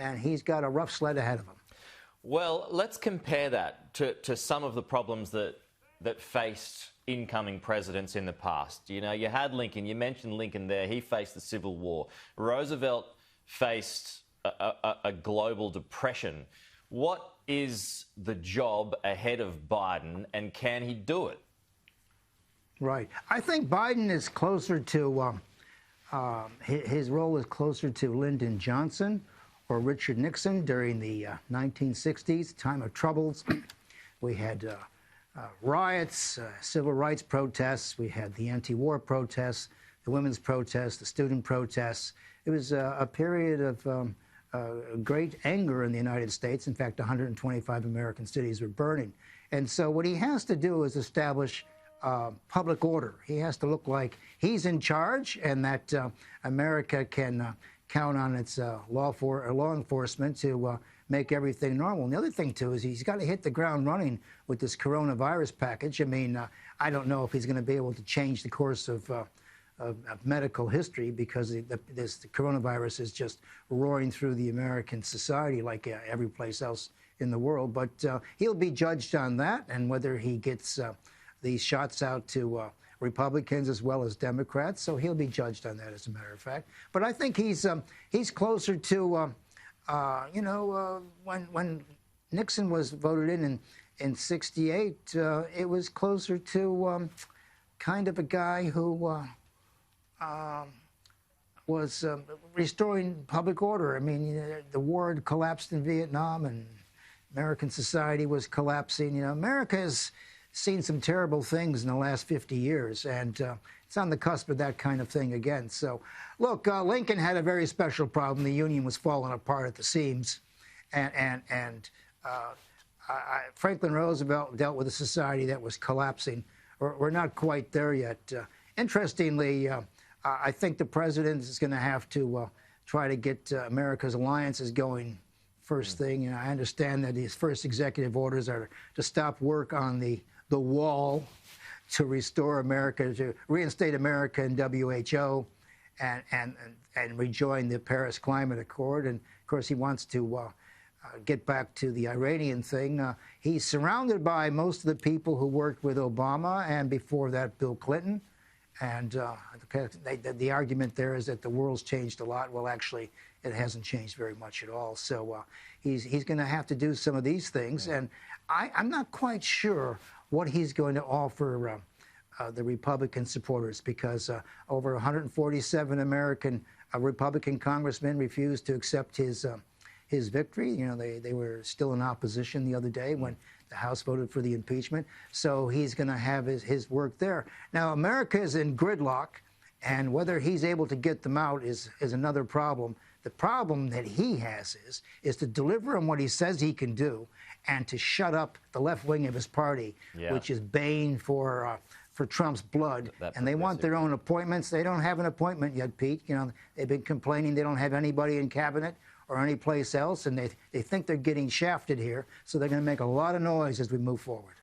and he's got a rough sled ahead of him. Well, let's compare that to some of the problems that faced incoming presidents in the past. You know, you had Lincoln. You mentioned Lincoln there. He faced the Civil War. Roosevelt faced a global depression. What is the job ahead of Biden, and can he do it? Right. I think Biden is closer to, his role is closer to Lyndon Johnson or Richard Nixon during the 1960s, time of troubles. We had riots, civil rights protests. We had the anti-war protests, the women's protests, the student protests. It was a period of great anger in the United States. In fact, 125 American cities were burning. And so what he has to do is establish public order. He has to look like he's in charge and that America can count on its law enforcement to make everything normal. And the other thing, too, is he's got to hit the ground running with this coronavirus package. I mean, I don't know if he's going to be able to change the course of medical history because the coronavirus is just roaring through the American society like every place else in the world. But he'll be judged on that and whether he gets these shots out to Republicans as well as Democrats. So he'll be judged on that, as a matter of fact. But I think he's closer to, you know, when Nixon was voted in '68, it was closer to kind of a guy who was restoring public order. I mean, the war had collapsed in Vietnam and American society was collapsing. You know, America has seen some terrible things in the last 50 years, and it's on the cusp of that kind of thing again. So, look, Lincoln had a very special problem. The Union was falling apart at the seams, and Franklin Roosevelt dealt with a society that was collapsing. We're not quite there yet. Interestingly, I think the president is going to have to try to get America's alliances going first thing. You know, I understand that his first executive orders are to stop work on the wall, to restore America, to reinstate America in WHO, and rejoin the Paris Climate Accord. And of course, he wants to get back to the Iranian thing. He's surrounded by most of the people who worked with Obama and before that, Bill Clinton. And the argument there is that the world's changed a lot. Well, actually, it hasn't changed very much at all. So he's going to have to do some of these things. And I'm not quite sure what he's going to offer the Republican supporters, because over 147 American Republican congressmen refused to accept his victory. You know, they were still in opposition the other day when the House voted for the impeachment. So he's going to have his work there. Now, America is in gridlock, and whether he's able to get them out is another problem. The problem that he has is to deliver on what he says he can do and to shut up the left wing of his party, which is baying for Trump's blood. And they want their own appointments. They don't have an appointment yet, Pete. You know, they've been complaining they don't have anybody in cabinet or any place else, and they think they're getting shafted here. So they're going to make a lot of noise as we move forward.